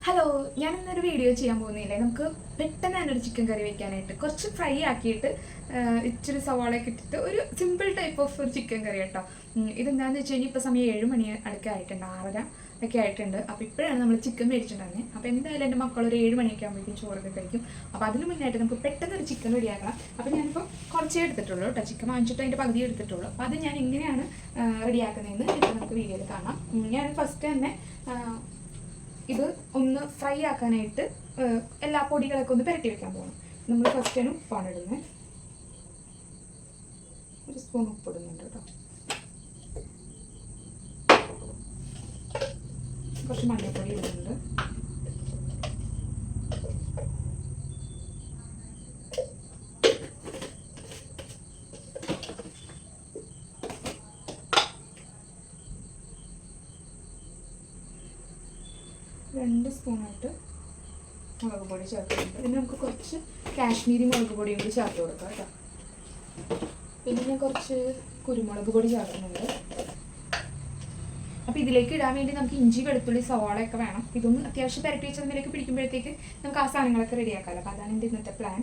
Hello, ഞാൻ ഇന്നൊരു video ചെയ്യാൻ പോകുന്നില്ലേ. നമുക്ക് പെട്ടെന്ന് തന്നെ ഒരു ചിക്കൻ കറി വെക്കാനായിട്ട് കുറച്ച് ഫ്രൈ ആക്കിയിട്ട് ഇച്ചിരി സവാളയൊക്കെ ഇട്ടിട്ട് ഒരു സിമ്പിൾ ടൈപ്പ് ഓഫ് ഒരു ചിക്കൻ കറി കേട്ടോ. ഇതെന്താണെന്ന് വെച്ച് കഴിഞ്ഞാൽ ഇപ്പോൾ സമയം 7 മണി അടുക്ക ആയിട്ടുണ്ട്, 6:30 ഒക്കെ ആയിട്ടുണ്ട്. അപ്പോൾ ഇപ്പോഴാണ് നമ്മൾ ചിക്കൻ മേടിച്ചിട്ടുണ്ടായിരുന്നത്. അപ്പോൾ എന്തായാലും എൻ്റെ മക്കൾ ഒരു 7 മണിയൊക്കെ ആകുമ്പോഴേക്കും ചോറൊക്കെ കഴിക്കും. അപ്പോൾ അതിന് മുന്നായിട്ട് നമുക്ക് പെട്ടെന്ന് ഒരു ചിക്കൻ റെഡിയാക്കണം. അപ്പോൾ ഞാനിപ്പോൾ കുറച്ചേ എടുത്തിട്ടുള്ളൂ കേട്ടോ, ചിക്കൻ വാങ്ങിച്ചിട്ട് അതിൻ്റെ പകുതി എടുത്തിട്ടുള്ളൂ. അപ്പോൾ അത് ഞാൻ എങ്ങനെയാണ് റെഡിയാക്കുന്നതെന്ന് ഇപ്പോൾ നമുക്ക് വീഡിയോയിൽ കാണാം. ഞാൻ ഫസ്റ്റ് തന്നെ ഇത് ഒന്ന് ഫ്രൈ ആക്കാനായിട്ട് എല്ലാ പൊടികളൊക്കെ ഒന്ന് പുരട്ടി വെക്കാൻ പോകണം. നമ്മൾ ഫസ്റ്റ് തന്നെ ഉപ്പാണ് ഇടുന്നത്. ഒരു സ്പൂൺ ഉപ്പ് ഇടുന്നുണ്ട് കേട്ടോ. കുറച്ച് മഞ്ഞൾപ്പൊടി ഇടുന്നുണ്ട്. രണ്ട് സ്പൂണായിട്ട് മുളക് പൊടി ചേർക്കുന്നുണ്ട്. പിന്നെ നമുക്ക് കുറച്ച് കാശ്മീരി മുളക് പൊടിയും കൂടി ചേർത്ത് കൊടുക്കാം കേട്ടോ. പിന്നെ ഞാൻ കുറച്ച് കുരുമുളക് പൊടി ചേർക്കുന്നുണ്ട്. അപ്പോൾ ഇതിലേക്ക് ഇടാൻ വേണ്ടി നമുക്ക് ഇഞ്ചി, വെളുത്തുള്ളി, സവാളയൊക്കെ വേണം. ഇതൊന്ന് അത്യാവശ്യം പുരട്ടി വെച്ചതിലേക്ക് പിടിക്കുമ്പോഴത്തേക്ക് നമുക്ക് ആ സാധനങ്ങളൊക്കെ റെഡിയാക്കാമല്ലോ. അപ്പോൾ അതാണ് എൻ്റെ ഇന്നത്തെ പ്ലാൻ.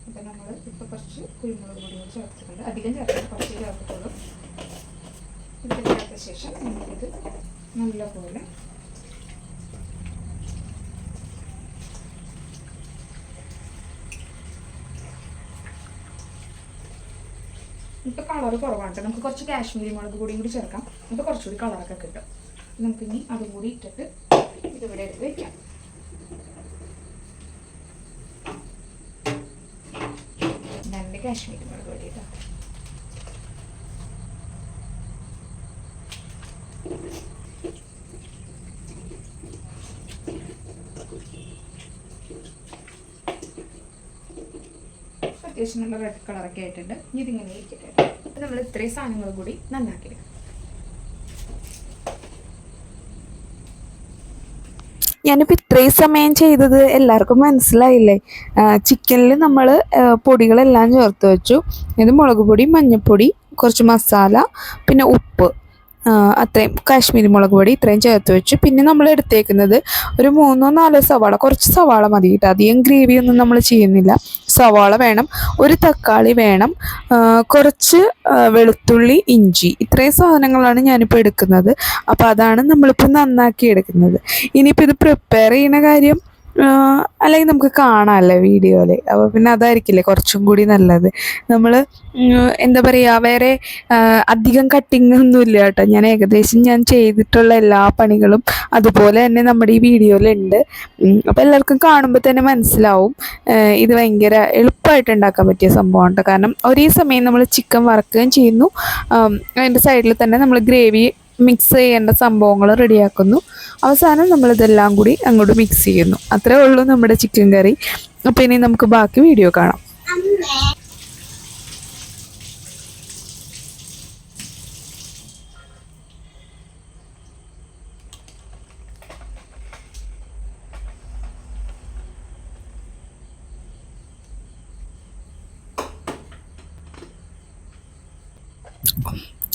അപ്പോൾ നമ്മൾ ഇപ്പോൾ കുറച്ച് കുരുമുളക് പൊടി കൂടി ചേർത്തിട്ടുണ്ട്. അധികം ചേർക്കണം, കുറച്ച് ചേർത്തിട്ടുള്ളൂ. ഇത് ചേർത്ത ശേഷം നമുക്കിത് നല്ലപോലെ ഇപ്പോൾ കളർ കുറവാണ്. നമുക്ക് കുറച്ച് കാശ്മീരി മുളക് പൊടിയും കൂടി ചേർക്കാം. അപ്പോൾ കുറച്ചുകൂടി കളറൊക്കെ കിട്ടും. നമുക്കിനി അതും കൂടി ഇട്ടിട്ട് ഇതിവിടെ എടുത്ത് വയ്ക്കാം. രണ്ട് കാശ്മീരി മുളക് പൊടി കേട്ടോ. അത്യാവശ്യം നല്ല റെഡ് കളറൊക്കെ ആയിട്ടുണ്ട്. ഇതിങ്ങനെ ഇരിക്കട്ടെ. അപ്പം നമ്മൾ ഇത്രയും സാധനങ്ങൾ കൂടി നന്നാക്കിയെടുക്കാം. ഞാനിപ്പോൾ ഇത്രയും സമയം ചെയ്തത് എല്ലാവർക്കും മനസ്സിലായില്ലേ? ചിക്കനിൽ നമ്മൾ പൊടികളെല്ലാം ചേർത്ത് വെച്ചു. ഇത് മുളക് പൊടി, മഞ്ഞൾപ്പൊടി, കുറച്ച് മസാല, പിന്നെ ഉപ്പ്, അത്രയും കാശ്മീരി മുളക് പൊടി ഇത്രയും ചേർത്ത് വെച്ചു. പിന്നെ നമ്മൾ എടുത്തേക്കുന്നത് ഒരു 3-4 സവാള, കുറച്ച് സവാള മതി കേട്ടോ. അധികം ഗ്രേവിയൊന്നും നമ്മൾ ചെയ്യുന്നില്ല. സവാള വേണം, ഒരു തക്കാളി വേണം, കുറച്ച് വെളുത്തുള്ളി, ഇഞ്ചി, ഇത്രയും സാധനങ്ങളാണ് ഞാനിപ്പോൾ എടുക്കുന്നത്. അപ്പോൾ അതാണ് നമ്മളിപ്പോൾ നന്നാക്കി എടുക്കുന്നത്. ഇനിയിപ്പോൾ ഇത് പ്രിപ്പയർ ചെയ്യുന്ന കാര്യം അല്ലെങ്കിൽ നമുക്ക് കാണാമല്ലേ വീഡിയോയിൽ. അപ്പോൾ പിന്നെ അതായിരിക്കില്ലേ കുറച്ചും കൂടി നല്ലത്. നമ്മൾ എന്താ പറയുക, വേറെ അധികം കട്ടിങ് ഒന്നുമില്ല കേട്ടോ. ഞാൻ ചെയ്തിട്ടുള്ള എല്ലാ പണികളും അതുപോലെ തന്നെ നമ്മുടെ ഈ വീഡിയോയിലുണ്ട്. അപ്പോൾ എല്ലാവർക്കും കാണുമ്പോൾ തന്നെ മനസ്സിലാവും ഇത് ഭയങ്കര എളുപ്പമായിട്ട് ഉണ്ടാക്കാൻ പറ്റിയ സംഭവമാണ് കേട്ടോ. കാരണം ഒരേ സമയം നമ്മൾ ചിക്കൻ വറക്കുകയും ചെയ്യുന്നു, അതിൻ്റെ സൈഡിൽ തന്നെ നമ്മൾ ഗ്രേവി മിക്സ് ചെയ്യേണ്ട സംഭവങ്ങൾ റെഡിയാക്കുന്നു. അവസാനം നമ്മളിതെല്ലാം കൂടി അങ്ങോട്ട് മിക്സ് ചെയ്യുന്നു. അത്രേ ഉള്ളൂ നമ്മുടെ ചിക്കൻ കറി. അപ്പോൾ ഇനി നമുക്ക് ബാക്കി വീഡിയോ കാണാം.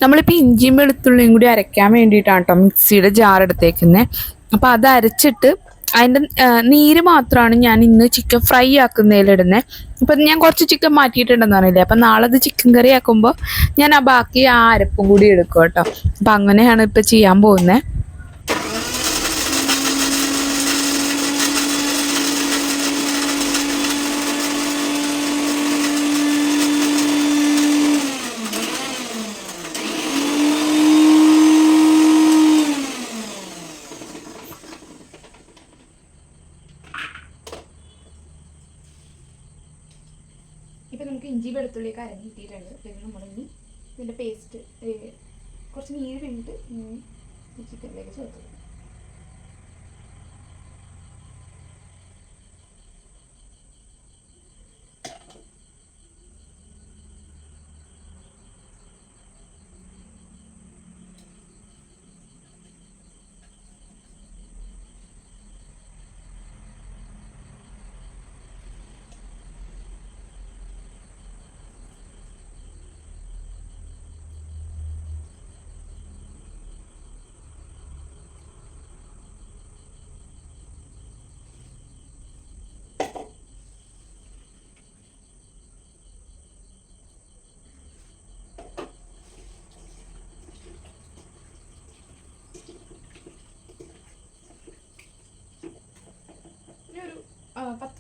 നമ്മളിപ്പോൾ ഇഞ്ചിയും വെളുത്തുള്ളിയും കൂടി അരയ്ക്കാൻ വേണ്ടിയിട്ടാണ് കേട്ടോ മിക്സിയുടെ ജാർ എടുത്തേക്കുന്നത്. അപ്പോൾ അത് അരച്ചിട്ട് അതിൻ്റെ നീര് മാത്രമാണ് ഞാൻ ഇന്ന് ചിക്കൻ ഫ്രൈ ആക്കുന്നതിലിടുന്നത്. അപ്പം ഞാൻ കുറച്ച് ചിക്കൻ മാറ്റിയിട്ടുണ്ടെന്ന് പറഞ്ഞില്ലേ. അപ്പം നാളെ അത് ചിക്കൻ കറി ആക്കുമ്പോൾ ഞാൻ ബാക്കി ആ അരപ്പും കൂടി എടുക്കും കേട്ടോ. അപ്പം അങ്ങനെയാണ് ഇപ്പോൾ ചെയ്യാൻ പോകുന്നത്. ഇപ്പം നമുക്ക് ഇഞ്ചി, വെളുത്തുള്ളിയൊക്കെ അരഞ്ഞ് കിട്ടിയിട്ടുണ്ട്. പിന്നെ നമ്മളിനി ഇതിൻ്റെ പേസ്റ്റ് കുറച്ച് നീര് പിന്നിട്ട് ചിക്കനിലേക്ക് ചേർത്ത് കൊടുക്കും.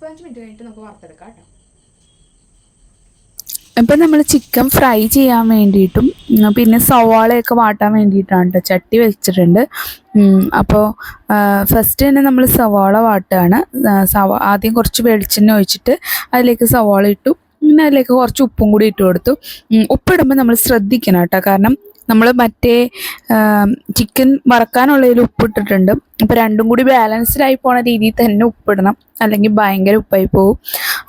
15 മിനിറ്റ് കഴിഞ്ഞിട്ട് നമുക്ക് വറുത്തെടുക്കാം കേട്ടോ. ഇപ്പം നമ്മൾ ചിക്കൻ ഫ്രൈ ചെയ്യാൻ വേണ്ടിയിട്ടും പിന്നെ സവാളയൊക്കെ വാട്ടാൻ വേണ്ടിയിട്ടാണ് കേട്ടോ ചട്ടി വെച്ചിട്ടുണ്ട്. അപ്പോൾ ഫസ്റ്റ് തന്നെ നമ്മൾ സവാള വാട്ടുകയാണ്. ആദ്യം കുറച്ച് വെളിച്ചെണ്ണ ഒഴിച്ചിട്ട് അതിലേക്ക് സവാള ഇട്ടു. പിന്നെ അതിലേക്ക് കുറച്ച് ഉപ്പും കൂടി ഇട്ട് കൊടുത്തു. ഉപ്പിടുമ്പോൾ നമ്മൾ ശ്രദ്ധിക്കണം കേട്ടോ, കാരണം നമ്മൾ മറ്റേ ചിക്കൻ വറക്കാനുള്ളതിൽ ഉപ്പിട്ടിട്ടുണ്ട്. അപ്പോൾ രണ്ടും കൂടി ബാലൻസ്ഡ് ആയി പോണ രീതിയിൽ തന്നെ ഉപ്പിടണം, അല്ലെങ്കിൽ ഭയങ്കര ഉപ്പായി പോകും.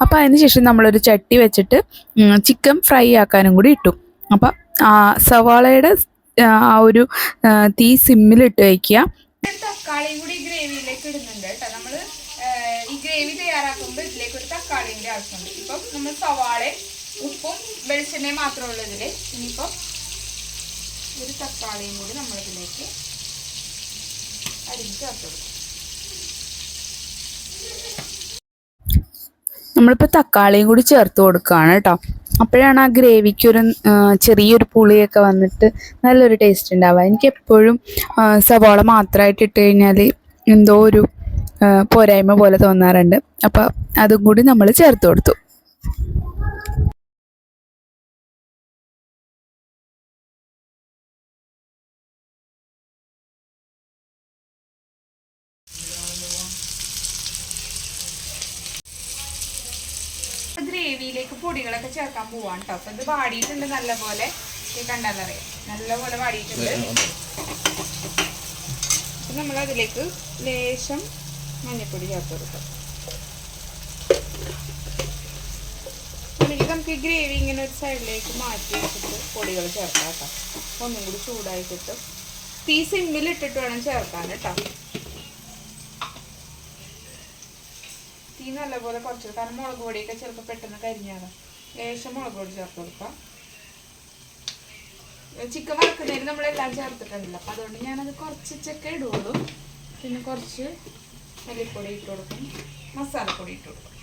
അപ്പോൾ അതിന് ശേഷം നമ്മളൊരു ചട്ടി വെച്ചിട്ട് ചിക്കൻ ഫ്രൈ ആക്കാനും കൂടി ഇട്ടു. അപ്പം സവാളയുടെ ആ ഒരു തീ സിമ്മിലിട്ട് വയ്ക്കുക. തക്കാളിയും കൂടി ഗ്രേവിയിലേക്ക് ഇടുന്നുണ്ട് കേട്ടോ. നമ്മൾ ഈ ഗ്രേവി തയ്യാറാക്കുമ്പോൾ ഇതിലേക്ക് ഒരു തക്കാളിൻ്റെ ആവശ്യമുണ്ട്. ഇപ്പം നമ്മൾ സവാളയും ഉപ്പും വെളിച്ചെണ്ണയും മാത്രമേ ഉള്ളൂ ഇതിൽ. ഇനിയിപ്പം ഒരു തക്കാളിയും കൂടി നമ്മളിതിലേക്ക് അരിഞ്ഞ് ചേർത്ത് കൊടുക്കും. നമ്മളിപ്പോൾ തക്കാളിയും കൂടി ചേർത്ത് കൊടുക്കുകയാണ് കേട്ടോ. അപ്പോഴാണ് ആ ഗ്രേവിക്കൊരു ചെറിയൊരു പുളിയൊക്കെ വന്നിട്ട് നല്ലൊരു ടേസ്റ്റ് ഉണ്ടാവുക. എനിക്ക് എപ്പോഴും സവാള മാത്രമായിട്ട് ഇട്ട് കഴിഞ്ഞാൽ എന്തോ ഒരു പോരായ്മ പോലെ തോന്നാറുണ്ട്. അപ്പോൾ അതും കൂടി നമ്മൾ ചേർത്ത് കൊടുത്തു. ഗ്രേവിയിലേക്ക് പൊടികളൊക്കെ ചേർക്കാൻ പോവാണ് കേട്ടോ. അപ്പൊ ഇത് വാടിയിട്ടുണ്ട് നല്ലപോലെ, കണ്ടാലറിയാം നല്ലപോലെ വാടിയിട്ടുണ്ട്. അപ്പൊ നമ്മൾ അതിലേക്ക് ലേശം മഞ്ഞൾപ്പൊടി ചേർത്ത് കൊടുക്കാം. അല്ലെങ്കിൽ നമുക്ക് ഈ ഗ്രേവി ഇങ്ങനെ ഒരു സൈഡിലേക്ക് മാറ്റി വെച്ചിട്ട് പൊടികൾ ചേർക്കാം കേട്ടോ. ഒന്നും കൂടി ചൂടായിട്ടിട്ട് തീ സിമ്മിലിട്ടിട്ട് വേണം ചേർക്കാൻ കേട്ടോ. തീ നല്ലപോലെ കുറച്ച്, കാരണം മുളക് പൊടിയൊക്കെ ചിലപ്പോൾ പെട്ടെന്ന് കരിഞ്ഞാണ്. ലേശം മുളക് പൊടി ചേർത്ത് കൊടുക്കാം. ചിക്കൻ വറുക്കുന്നതിന് നമ്മളെല്ലാം ചേർത്തിട്ടുണ്ടല്ലോ, അപ്പം അതുകൊണ്ട് ഞാനത് കുറച്ചൊക്കെ ഇടുള്ളൂ. പിന്നെ കുറച്ച് മല്ലിപ്പൊടി ഇട്ട് കൊടുക്കും, മസാലപ്പൊടി ഇട്ട് കൊടുക്കും.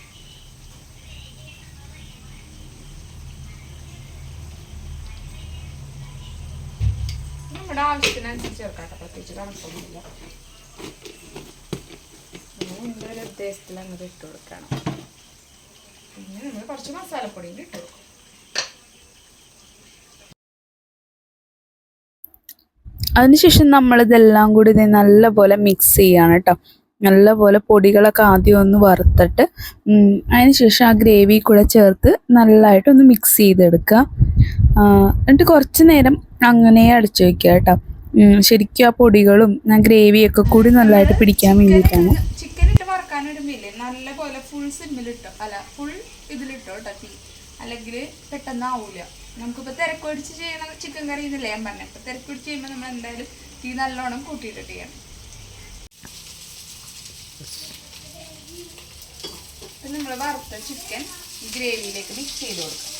നമ്മുടെ ആവശ്യത്തിനനുസരിച്ച് ചേർക്കാം കേട്ടോ, പ്രത്യേകിച്ച് കണക്കൊന്നുമില്ല. ഒരു ഉദ്ദേശത്തിൽ അങ്ങോട്ട് ഇട്ട് കൊടുക്കണം. പിന്നെ നമ്മൾ കുറച്ച് മസാലപ്പൊടിയും ഇട്ട് കൊടുക്കും. അതിനുശേഷം നമ്മളിതെല്ലാം കൂടി നല്ലപോലെ മിക്സ് ചെയ്യാണ് കേട്ടോ. നല്ലപോലെ പൊടികളൊക്കെ ആദ്യം ഒന്ന് വറുത്തിട്ട് അതിനുശേഷം ആ ഗ്രേവി കൂടെ ചേർത്ത് നല്ലതായിട്ടൊന്ന് മിക്സ് ചെയ്തെടുക്കുക. എന്നിട്ട് കുറച്ച് നേരം അങ്ങനെ അടച്ചു വയ്ക്കുക കേട്ടോ. ശരിക്കും ആ പൊടികളും ആ ഗ്രേവിയൊക്കെ കൂടി നല്ലതായിട്ട് പിടിക്കാൻ വേണ്ടിയിട്ടാണ്. ചിക്കൻ ഇട്ട് വറക്കാനിടുമ്പില്ലേ നല്ലപോലെ ഫുൾ സിമ്മിലിട്ടോ, അല്ല ഫുൾ ഇതിലിട്ടോ കേട്ടോ തീ, അല്ലെങ്കിൽ പെട്ടെന്ന് ആവൂല. നമുക്കിപ്പോൾ തിരക്കൊടിച്ച് ചെയ്യണ ചിക്കൻ കറി എന്നല്ലേ ഞാൻ പറഞ്ഞത്. അപ്പോൾ തിരക്കൊടിച്ച് ചെയ്യുമ്പോൾ നമ്മൾ എന്തായാലും തീ നല്ലോണം കൂട്ടിയിട്ടിട്ട് ചെയ്യണം. അപ്പം നമ്മൾ വറുത്ത ചിക്കൻ ഈ ഗ്രേവിയിലേക്ക് മിക്സ് ചെയ്ത് കൊടുക്കാം.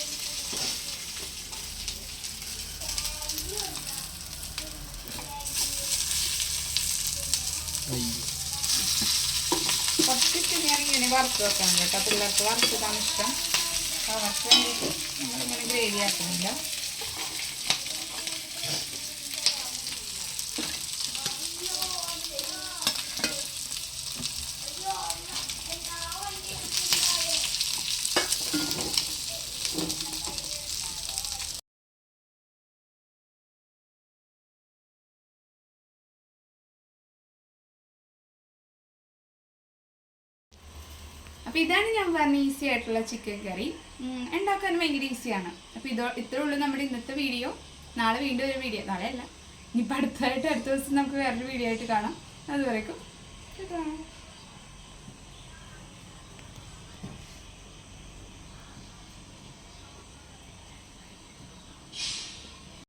കുറച്ച് ചിക്കൻ ഞാൻ ഇങ്ങനെ വറുത്ത് വെക്കണം കേട്ടോ. പിള്ളേർക്ക് വറുത്തതാണ് ഇഷ്ടം. അവർക്ക് വേണ്ടിയിട്ട് നമ്മളിങ്ങനെ ഗ്രേവി ആക്കുന്നില്ല. അപ്പോൾ ഇതാണ് ഞാൻ പറഞ്ഞ ഈസി ആയിട്ടുള്ള ചിക്കൻ കറി. ഉണ്ടാക്കാൻ ഭയങ്കര ഈസിയാണ്. അപ്പോൾ ഇത്രേ ഉള്ളൂ നമ്മുടെ ഇന്നത്തെ വീഡിയോ. നാളെ വീണ്ടും ഒരു വീഡിയോ, നാളെ അല്ല ഇനിയിപ്പോൾ അടുത്ത ദിവസം നമുക്ക് വേറൊരു വീഡിയോ ആയിട്ട് കാണാം. അതുവരേക്കും